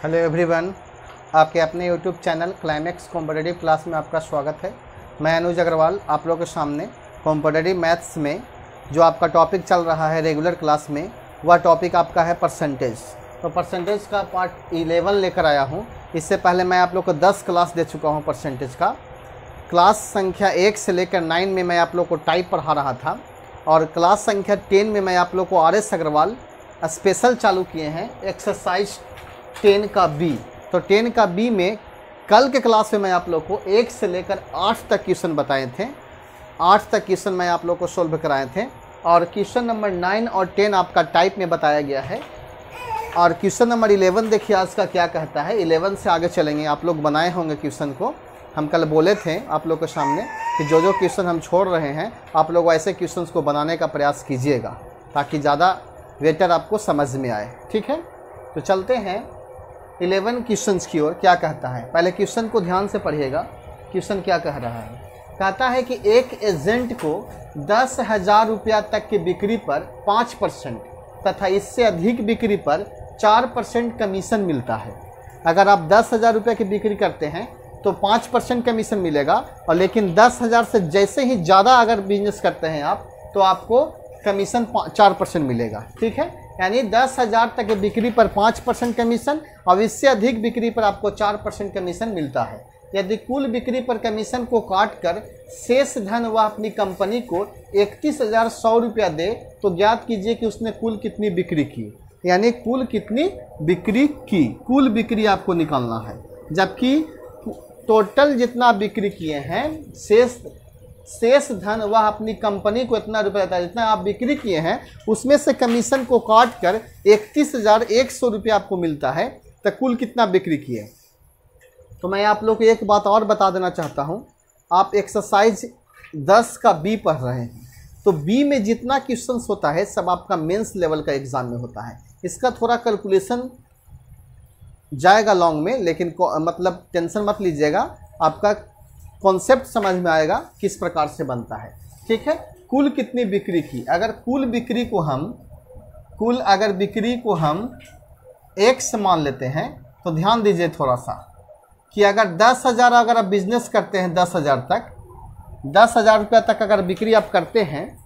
Hello everyone, आपके अपने YouTube channel climax competitive class में आपका स्वागत है। मैं अनुज अग्रवाल आप लोगों के सामने कॉम्पिटिटिव मैथ्स में जो आपका टॉपिक चल रहा है रेगुलर क्लास में, वह टॉपिक आपका है परसेंटेज। तो परसेंटेज का पार्ट 11 लेकर आया हूँ। इससे पहले मैं आप लोग को 10 क्लास दे चुका हूँ परसेंटेज का। क्लास संख्या 1 से लेकर 9 में मैं आप लोग को टाइप पढ़ा रहा था, और क्लास संख्या 10 में मैं आप लोग को RS अग्रवाल स्पेशल चालू किए हैं एक्सरसाइज 10 का बी। तो 10 का बी में कल के क्लास में मैं आप लोग को 1 से लेकर 8 तक क्वेश्चन बताए थे। 8 तक क्वेश्चन मैं आप लोग को सोल्व कराए थे, और क्वेश्चन नंबर 9 और 10 आपका टाइप में बताया गया है। और क्वेश्चन नंबर 11 देखिए आज का क्या कहता है। 11 से आगे चलेंगे। आप लोग बनाए होंगे क्वेश्चन को। हम कल बोले थे आप लोग के सामने कि जो जो क्वेश्चन हम छोड़ रहे हैं आप लोग ऐसे क्वेश्चन को बनाने का प्रयास कीजिएगा, ताकि ज़्यादा बेटर आपको समझ में आए। ठीक है, तो चलते हैं 11 क्वेश्चंस की ओर। क्या कहता है, पहले क्वेश्चन को ध्यान से पढ़िएगा। क्वेश्चन क्या कह रहा है, कहता है कि एक एजेंट को 10,000 रुपया तक की बिक्री पर 5% तथा इससे अधिक बिक्री पर 4% कमीशन मिलता है। अगर आप 10,000 रुपये की बिक्री करते हैं तो 5% कमीशन मिलेगा, और लेकिन 10,000 से जैसे ही ज़्यादा अगर बिजनेस करते हैं आप तो आपको कमीशन 4% मिलेगा। ठीक है, यानी 10,000 तक की बिक्री पर 5% कमीशन, और इससे अधिक बिक्री पर आपको 4% कमीशन मिलता है। यदि कुल बिक्री पर कमीशन को काट कर शेष धन वह अपनी कंपनी को 31,100 रुपया दे तो ज्ञात कीजिए कि उसने कुल कितनी बिक्री की। यानी कुल कितनी बिक्री की, कुल बिक्री आपको निकालना है। जबकि टोटल जितना बिक्री किए हैं, शेष धन वह अपनी कंपनी को इतना रुपया देता है जितना आप बिक्री किए हैं, उसमें से कमीशन को काट कर 31,100 रुपया आपको मिलता है। तो कुल कितना बिक्री किए। तो मैं आप लोग को एक बात और बता देना चाहता हूं। आप एक्सरसाइज 10 का बी पढ़ रहे हैं, तो बी में जितना क्वेश्चंस होता है सब आपका मेंस लेवल का एग्जाम में होता है। इसका थोड़ा कैलकुलेशन जाएगा लॉन्ग में, लेकिन मतलब टेंशन मत लीजिएगा, आपका कॉन्सेप्ट समझ में आएगा किस प्रकार से बनता है। ठीक है, कुल कितनी बिक्री की। अगर कुल बिक्री को हम X मान लेते हैं, तो ध्यान दीजिए थोड़ा सा कि अगर 10,000 अगर आप बिजनेस करते हैं 10,000 रुपया तक अगर बिक्री आप करते हैं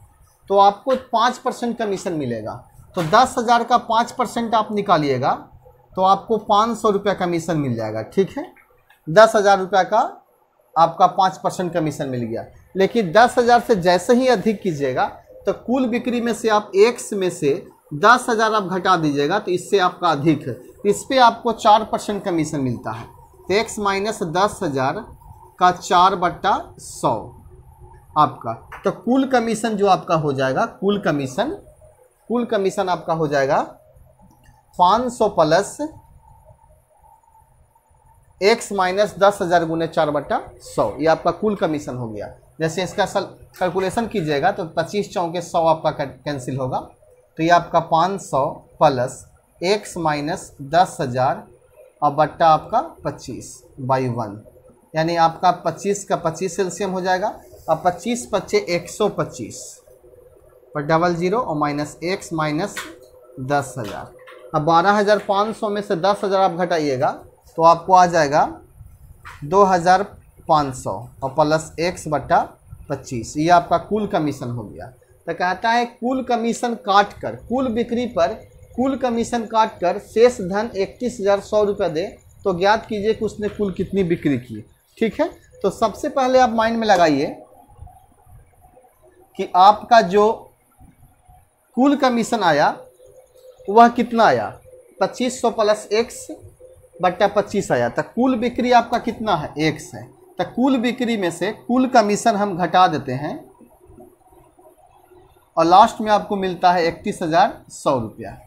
तो आपको 5% कमीशन मिलेगा। तो 10,000 का 5% आप निकालिएगा तो आपको 500 रुपया कमीशन मिल जाएगा। ठीक है, 10,000 रुपया का आपका 5% कमीशन मिल गया। लेकिन 10,000 से जैसे ही अधिक कीजिएगा तो कुल बिक्री में से आप X में से 10,000 आप घटा दीजिएगा, तो इससे आपका अधिक है, इस पर आपको 4% कमीशन मिलता है। तो X माइनस 10,000 का 4/100 आपका, तो कुल कमीशन जो आपका हो जाएगा, कुल कमीशन आपका हो जाएगा 500 प्लस X माइनस 10,000 गुने 4/100। ये आपका कुल कमीशन हो गया। जैसे इसका कैलकुलेशन कीजिएगा तो 25 चौके 100 आपका कैंसिल होगा। तो ये आपका 500 प्लस X माइनस 10,000 और बट्टा आपका 25/1, यानी आपका 25 का 25 एलसीएम हो जाएगा। अब 25 पच्चे 125 पर 00 और माइनस X माइनस 10,000। अब 12,500 में से 10,000 आप घटाइएगा तो आपको आ जाएगा 2,500 और प्लस X/25। ये आपका कुल कमीशन हो गया। तो कहता है कुल कमीशन काट कर, कुल बिक्री पर कुल कमीशन काट कर शेष धन 31,100 रुपये दे तो ज्ञात कीजिए कि उसने कुल कितनी बिक्री की। ठीक है, तो सबसे पहले आप माइंड में लगाइए कि आपका जो कुल कमीशन आया वह कितना आया, 2500 प्लस X/25 आया। तो कुल बिक्री आपका कितना है, X है। तो कुल बिक्री में से कुल कमीशन हम घटा देते हैं और लास्ट में आपको मिलता है 31,100 रुपया।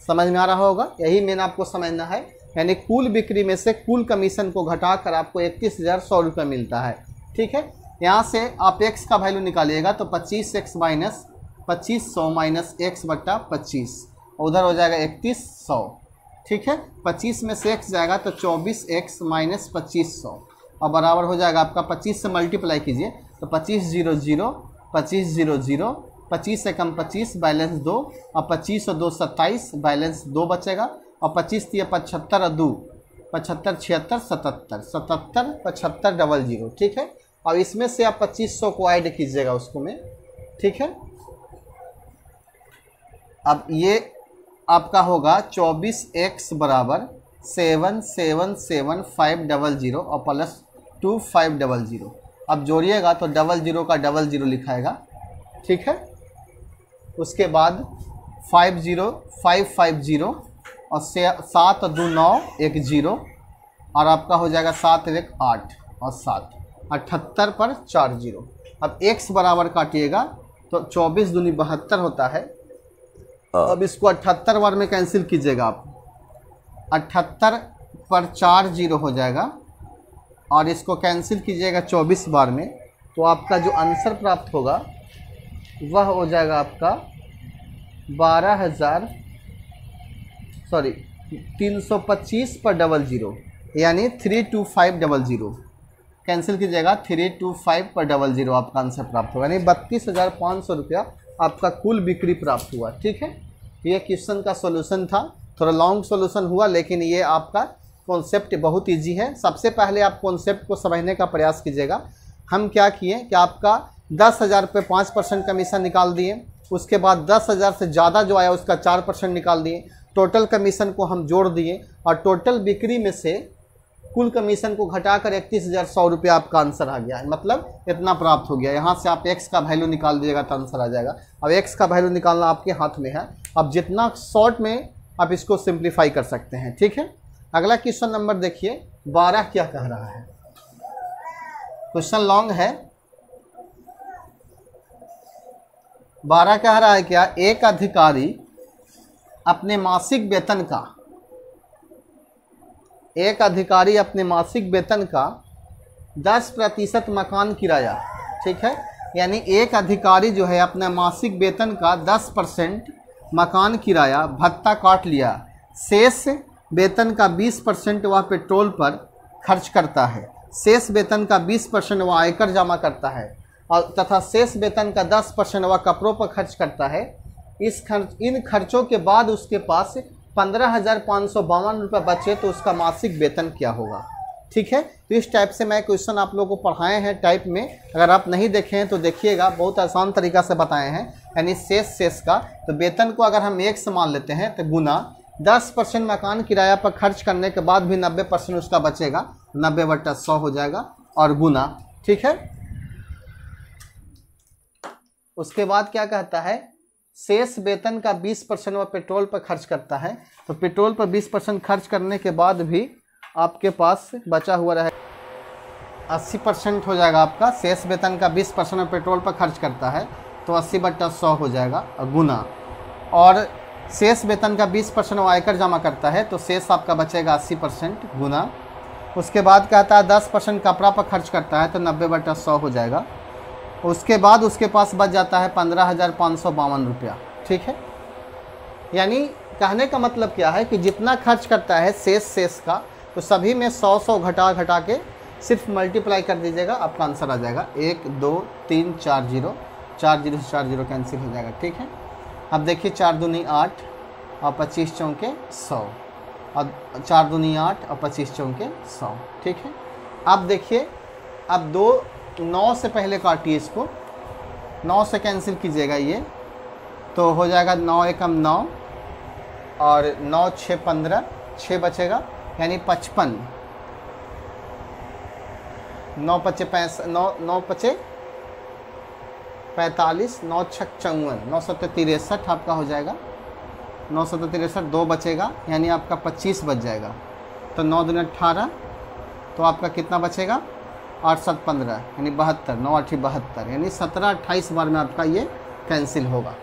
समझ में आ रहा होगा, यही मेन आपको समझना है। यानी कुल बिक्री में से कुल कमीशन को घटाकर आपको 31,100 रुपया मिलता है। ठीक है, यहाँ से आप X का वैल्यू निकालिएगा तो 25X माइनस 2500 माइनस X/25, उधर हो जाएगा 3100। ठीक है, 25 में से X जाएगा तो 24X माइनस 2500 और बराबर हो जाएगा आपका 25 से मल्टीप्लाई कीजिए तो 2500 2500 25 से कम 25 बैलेंस 2 और 25 और 2 27 बैलेंस 2 बचेगा और 25 3 75 और 2 75 76 77 77 75 00, ठीक है। और इसमें से आप 2500 को ऐड कीजिएगा उसको में, ठीक है। अब ये आपका होगा 24x बराबर 777500 और प्लस 2500। अब जोड़िएगा तो 00 का 00 लिखाएगा, ठीक है। उसके बाद 50 550 और 7 और 2 9 1 0 और आपका हो जाएगा 7 1 8 और 7 78 पर 4 0। अब x बराबर काटिएगा तो 24 दूनी 72 होता है। अब इसको 78 बार में कैंसिल कीजिएगा आप, 78 पर 4 0 हो जाएगा और इसको कैंसिल कीजिएगा 24 बार में, तो आपका जो आंसर प्राप्त होगा वह हो जाएगा आपका 325 पर 00, यानी 32500। कैंसिल कीजिएगा 325 पर 00 आपका आंसर प्राप्त होगा, यानी 32,500 रुपया आपका कुल बिक्री प्राप्त हुआ, ठीक है। ये क्वेश्चन का सॉल्यूशन था, थोड़ा लॉन्ग सॉल्यूशन हुआ, लेकिन ये आपका कॉन्सेप्ट बहुत इजी है। सबसे पहले आप कॉन्सेप्ट को समझने का प्रयास कीजिएगा। हम क्या किए कि आपका 10,000 पे 5% कमीशन निकाल दिए, उसके बाद 10,000 से ज़्यादा जो आया उसका 4% निकाल दिए, टोटल कमीशन को हम जोड़ दिए और टोटल बिक्री में से कुल कमीशन को घटाकर 31,100 रुपया आपका आंसर आ गया है, मतलब इतना प्राप्त हो गया। यहाँ से आप x का वैल्यू निकाल दीजिएगा तो आंसर आ जाएगा। अब x का वैल्यू निकालना आपके हाथ में है, अब जितना शॉर्ट में आप इसको सिंप्लीफाई कर सकते हैं, ठीक है। अगला क्वेश्चन नंबर देखिए 12 क्या कह रहा है। क्वेश्चन लॉन्ग है। 12 कह रहा है क्या, एक अधिकारी अपने मासिक वेतन का 10% मकान किराया, ठीक है। यानी एक अधिकारी जो है अपने मासिक वेतन का 10% मकान किराया भत्ता काट लिया, शेष वेतन का 20% वह पेट्रोल पर खर्च करता है, शेष वेतन का 20% वह आयकर जमा करता है और तथा शेष वेतन का 10% वह कपड़ों पर खर्च करता है। इन खर्चों के बाद उसके पास 15,552 रुपये बचे तो उसका मासिक वेतन क्या होगा, ठीक है। तो इस टाइप से मैं क्वेश्चन आप लोगों को पढ़ाए हैं टाइप में, अगर आप नहीं देखे हैं तो देखिएगा, बहुत आसान तरीका से बताए हैं। यानी शेष का तो वेतन को अगर हम 1 से मान लेते हैं तो गुना 10% मकान किराया पर खर्च करने के बाद भी 90% उसका बचेगा, 90/100 हो जाएगा और गुना, ठीक है। उसके बाद क्या कहता है, शेष वेतन का 20% वह पेट्रोल पर खर्च करता है, तो पेट्रोल पर 20% खर्च करने के बाद भी आपके पास बचा हुआ रहे 80% हो जाएगा आपका। शेष वेतन का 20% पेट्रोल पर खर्च करता है तो 80/100 हो जाएगा गुना, और शेष वेतन का 20% वो आयकर जमा करता है तो शेष आपका बचेगा 80% गुना। उसके बाद कहता है 10% कपड़ा पर खर्च करता है तो 90/100 हो जाएगा। उसके बाद उसके पास बच जाता है 15,552 रुपया, ठीक है। यानी कहने का मतलब क्या है कि जितना खर्च करता है शेष का, तो सभी में 100 घटा के सिर्फ मल्टीप्लाई कर दीजिएगा, आपका आंसर आ जाएगा 1 2 3 4 0 4 0 से 4 0 कैंसिल हो जाएगा, ठीक है। अब देखिए 4 दूनी 8 और 25 चौके 100 और 4 दूनी 8 और 25 चौके 100, ठीक है। अब देखिए, अब 9 से पहले काटिए इसको, 9 से कैंसिल कीजिएगा ये, तो हो जाएगा 9 एकम 9 और 9 6 15, 6 बचेगा यानी 55, 9 पचे 45, 9 पचे 45, 9 छक 54, 9 सत्ते 63 आपका हो जाएगा, 9 सत्ते 63, 2 बचेगा यानी आपका 25 बच जाएगा। तो 9 दूनी 18, तो आपका कितना बचेगा 8 7 15 यानी 72, 9 8 72 यानी 17 28 बार में आपका ये कैंसिल होगा,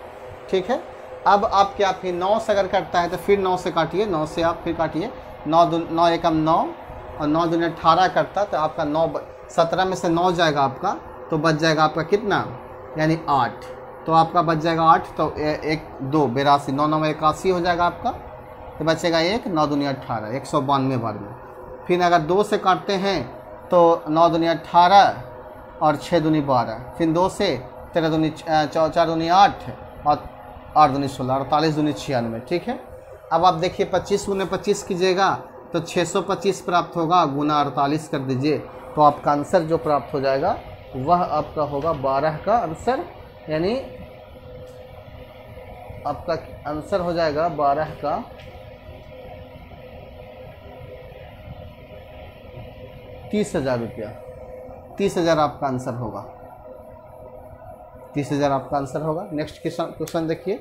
ठीक है। अब आप क्या, फिर 9 से अगर कटता है तो फिर 9 से काटिए, 9 से आप फिर काटिए, 9 एकम 9 और 9 दूनी 18 करता तो आपका 9 17 में से 9 जाएगा आपका, तो बच जाएगा आपका कितना यानी 8, तो आपका बच जाएगा 8, तो 1 2 82, 9 9 81 हो जाएगा आपका, तो बचेगा 1, 9 दूनी 18 192 बार में। फिर अगर 2 से काटते हैं तो 9 दूनी 18 और 6 दूनी 12, फिर 2 से 13 दूनी 4 दूनी 8 और 8 दूनी 16, 48 दूनी 96, ठीक है। अब आप देखिए 25 गुने 25 कीजिएगा तो 625 प्राप्त होगा, गुना 48 कर दीजिए, तो आपका आंसर जो प्राप्त हो जाएगा वह आपका होगा 12 का आंसर, यानी आपका आंसर हो जाएगा 12 का 30,000 रुपया। 30,000 आपका आंसर होगा, 30,000 आपका आंसर होगा। नेक्स्ट क्वेश्चन देखिए,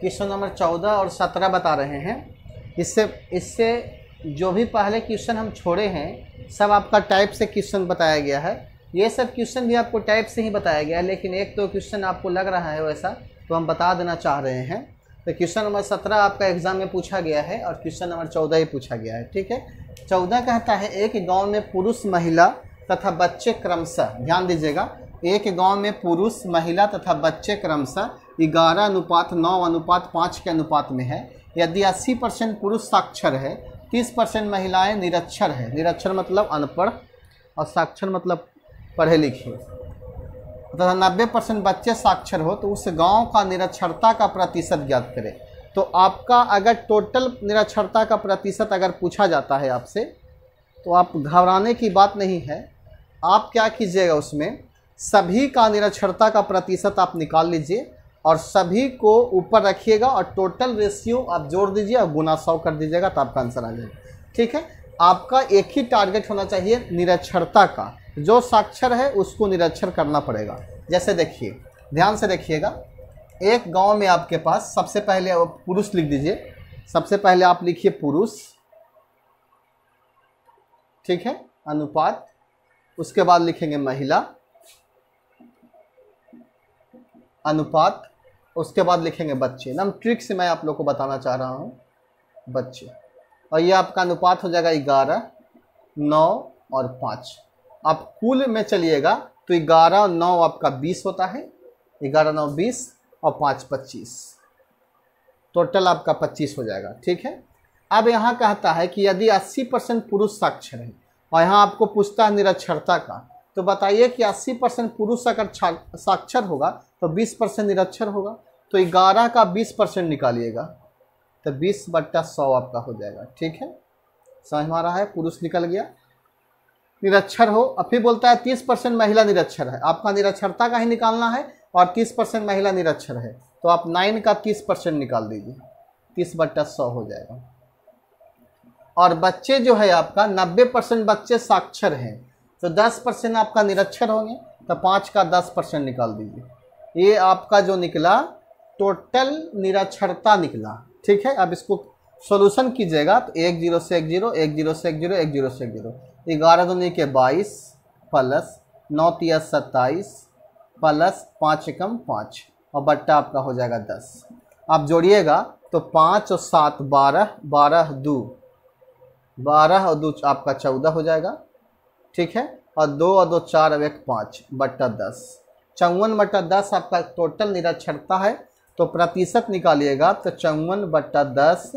क्वेश्चन नंबर 14 और 17 बता रहे हैं। इससे जो भी पहले क्वेश्चन हम छोड़े हैं सब आपका टाइप से क्वेश्चन बताया गया है। ये सब क्वेश्चन भी आपको टाइप से ही बताया गया है, लेकिन एक दो क्वेश्चन आपको लग रहा है वैसा, तो हम बता देना चाह रहे हैं। तो क्वेश्चन नंबर 17 आपका एग्जाम में पूछा गया है और क्वेश्चन नंबर 14 ही पूछा गया है। ठीक है, 14 कहता है एक गाँव में पुरुष महिला तथा बच्चे क्रमशः, ध्यान दीजिएगा, एक गांव में पुरुष महिला तथा बच्चे क्रमशः 11:9:5 के अनुपात में है। यदि 80% पुरुष साक्षर है, 30% महिलाएं निरक्षर है। निरक्षर मतलब अनपढ़ और साक्षर मतलब पढ़े लिखे, तथा 90% बच्चे साक्षर हो, तो उस गांव का निरक्षरता का प्रतिशत ज्ञात करें। तो आपका अगर टोटल निरक्षरता का प्रतिशत अगर पूछा जाता है आपसे, तो आप घबराने की बात नहीं है। आप क्या कीजिएगा, उसमें सभी का निरक्षरता का प्रतिशत आप निकाल लीजिए और सभी को ऊपर रखिएगा और टोटल रेशियो आप जोड़ दीजिए और गुना 100 कर दीजिएगा, तो आपका आंसर आ जाएगा। ठीक है, आपका एक ही टारगेट होना चाहिए निरक्षरता का, जो साक्षर है उसको निरक्षर करना पड़ेगा। जैसे देखिए, ध्यान से देखिएगा, एक गांव में आपके पास सबसे पहले पुरुष लिख दीजिए, सबसे पहले आप लिखिए पुरुष, ठीक है, अनुपात, उसके बाद लिखेंगे महिला अनुपात, उसके बाद लिखेंगे बच्चे। एकदम ट्रिक से मैं आप लोग को बताना चाह रहा हूँ, बच्चे, और ये आपका अनुपात हो जाएगा 11, 9 और 5। आप कुल में चलिएगा तो 11 और 9 आपका 20 होता है, 11, 9, 20 और 5, 25, टोटल आपका 25 हो जाएगा। ठीक है, अब यहाँ कहता है कि यदि 80% पुरुष साक्षर है और यहाँ आपको पूछता है निरक्षरता का, तो बताइए कि 80% पुरुष अगर साक्षर होगा तो 20% निरक्षर होगा, तो 11 का 20% निकालिएगा, तो 20/100 आपका हो जाएगा। ठीक है, समझ में आ रहा है, पुरुष निकल गया, निरक्षर हो। अब फिर बोलता है 30% महिला निरक्षर है, आपका निरक्षरता का ही निकालना है और 30% महिला निरक्षर है, तो आप 9 का 30% निकाल दीजिए, 30/100 हो जाएगा। और बच्चे जो है आपका 90% बच्चे साक्षर हैं, तो 10% आपका निरक्षर होंगे, तो 5 का 10% निकाल दीजिए। ये आपका जो निकला टोटल निरक्षरता निकला। ठीक है, अब इसको सॉल्यूशन कीजिएगा तो 1 0 से 1 0, 1 0 से 1 0, 1 0 से 1 0, 11 दूनी के 22 प्लस 9 तिया 27 प्लस 5 एकम 5 और बट्टा आपका हो जाएगा 10। आप जोड़िएगा तो 5 और 7 12, 12 2 12 और 2 आपका 14 हो जाएगा। ठीक है, और 2 और 2 4 और 1 5 बट्टा 10, 54/10 आपका टोटल निरक्षरता है। तो प्रतिशत निकालिएगा तो 54/10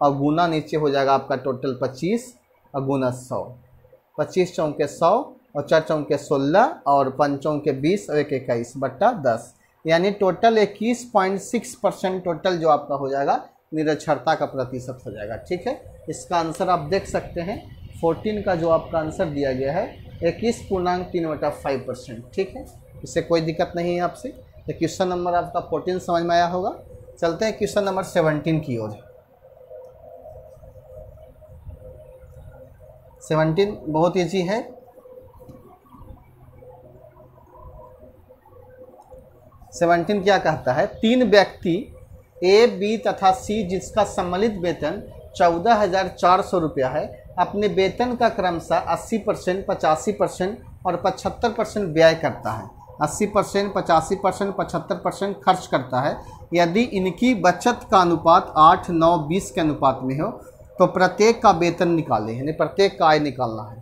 और गुना नीचे हो जाएगा आपका टोटल 25 और गुना 100, 25 चौके 100 और 4 चौके 16 और 5 चौके 20 और 1 21/10, यानी टोटल 21.6% टोटल जो आपका हो जाएगा निरक्षरता का प्रतिशत हो जाएगा। ठीक है, इसका आंसर आप देख सकते हैं 14 का जो आपका आंसर दिया गया है 21.3/5%। ठीक है, इससे कोई दिक्कत नहीं है आपसे। तो क्वेश्चन नंबर आपका 14 समझ में आया होगा। चलते हैं क्वेश्चन नंबर 17 की ओर। 17 बहुत ईजी है। सेवनटीन क्या कहता है, 3 व्यक्ति ए, बी तथा सी जिसका सम्मिलित वेतन 14,400 रुपया है, अपने वेतन का क्रमशः 80%, 85% और 75% व्यय करता है। 80%, 85%, 75% खर्च करता है। यदि इनकी बचत का अनुपात 8, 9, 20 के अनुपात में हो तो प्रत्येक का वेतन निकालें, यानी प्रत्येक का आय निकालना है।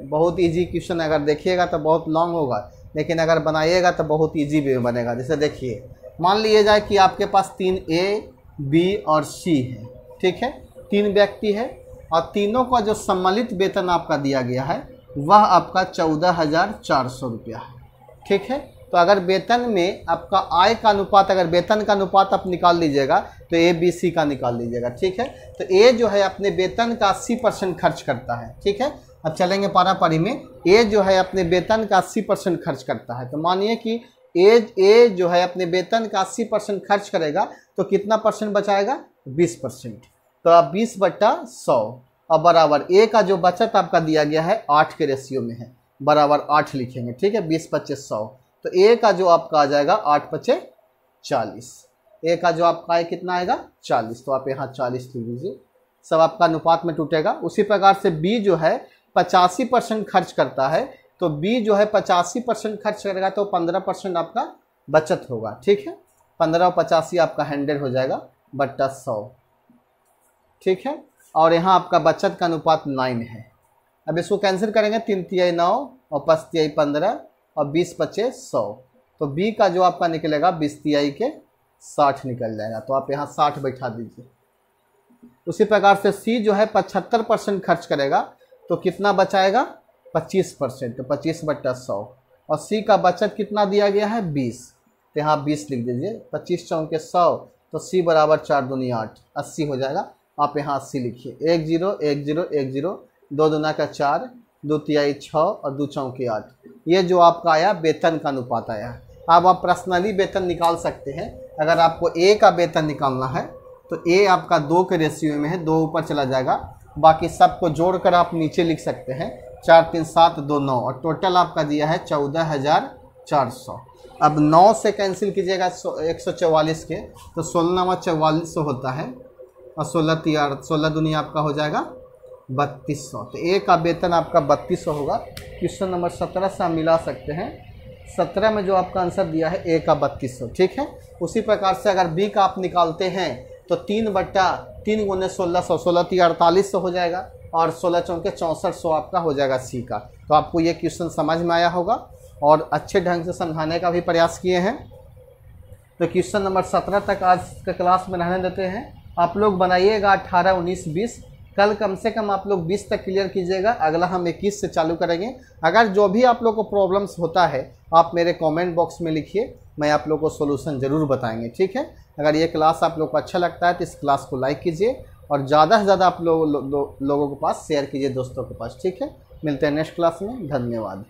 बहुत इजी क्वेश्चन, अगर देखिएगा तो बहुत लॉन्ग होगा, लेकिन अगर बनाइएगा तो बहुत इजी भी बनेगा। जैसे देखिए, मान लिए जाए कि आपके पास 3 ए, बी और सी है। ठीक है, 3 व्यक्ति है और तीनों का जो सम्मिलित वेतन आपका दिया गया है वह आपका 14,400 रुपया है। ठीक है, तो अगर वेतन में आपका आय का अनुपात, अगर वेतन का अनुपात आप निकाल लीजिएगा तो ए बी सी का निकाल लीजिएगा, ठीक है। तो ए जो है अपने वेतन का 80% खर्च करता है, ठीक है। अब चलेंगे पारा पारी में। ए जो है अपने वेतन का 80% खर्च करता है, तो मानिए कि ए जो है अपने वेतन का 80% खर्च करेगा तो कितना परसेंट बचाएगा, 20%। तो अब 20/100 और बराबर ए का जो बचत आपका दिया गया है 8 के रेशियो में है, बराबर 8 लिखेंगे, ठीक है। 20/100 तो ए का जो आपका आ जाएगा 8/40। ए का जो आपका है कितना आएगा, 40। तो आप यहाँ 40 लिख लीजिए, सब आपका अनुपात में टूटेगा। उसी प्रकार से बी जो है 85% खर्च करता है, तो बी जो है 85% खर्च करेगा तो 15% आपका बचत होगा, ठीक है। 15 और 85 आपका 100 हो जाएगा बट्टा 100, ठीक है। और यहाँ आपका बचत का अनुपात 9 है। अब इसको कैंसिल करेंगे, 3 तिहाई 9 और 5 तिहाई 15 और 20/100। तो बी का जो आपका निकलेगा 20 तिहाई के 60 निकल जाएगा, तो आप यहाँ 60 बैठा दीजिए। उसी प्रकार से सी जो है 75% खर्च करेगा तो कितना बचाएगा, 25%, तो 25/100। और सी का बचत कितना दिया गया है, 20, तो यहाँ 20 लिख दीजिए। 25 चौके 100, तो सी बराबर 4 दूनी 8, 80 हो जाएगा। आप यहाँ 80 लिखिए। 1 0 1 0 1 0, 2 दूना का 4, 2 तिहाई 6 और 2 चौके 8। ये जो आपका आया वेतन का अनुपात आया। अब आप पर्सनली वेतन निकाल सकते हैं। अगर आपको ए का वेतन निकालना है तो ए आपका 2 के रेशियो में है, 2 ऊपर चला जाएगा, बाकी सबको जोड़कर आप नीचे लिख सकते हैं। 4 3 7 2 9 और टोटल आपका दिया है 14,400। अब 9 से कैंसिल कीजिएगा 144 के, तो 16 4400 होता है और 16 दूनी आपका हो जाएगा 3200। तो ए का वेतन आपका 3200 होगा। क्वेश्चन नंबर 17 से हम मिला सकते हैं। 17 में जो आपका आंसर दिया है ए का 3200, ठीक है। उसी प्रकार से अगर बी का आप निकालते हैं तो 3/3 गुने 1600, 16 3 4800 हो जाएगा और 16 चौके 6400 आपका हो जाएगा सी का। तो आपको ये क्वेश्चन समझ में आया होगा और अच्छे ढंग से समझाने का भी प्रयास किए हैं। तो क्वेश्चन नंबर 17 तक आज के क्लास में रहने देते हैं। आप लोग बनाइएगा 18 19 20, कल कम से कम आप लोग 20 तक क्लियर कीजिएगा। अगला हम 21 से चालू करेंगे। अगर जो भी आप लोग को प्रॉब्लम्स होता है आप मेरे कमेंट बॉक्स में लिखिए, मैं आप लोग को सोल्यूशन ज़रूर बताएंगे, ठीक है। अगर ये क्लास आप लोग को अच्छा लगता है तो इस क्लास को लाइक कीजिए और ज़्यादा से ज़्यादा आप लोगों के पास शेयर कीजिए, दोस्तों के पास, ठीक है। मिलते हैं नेक्स्ट क्लास में, धन्यवाद।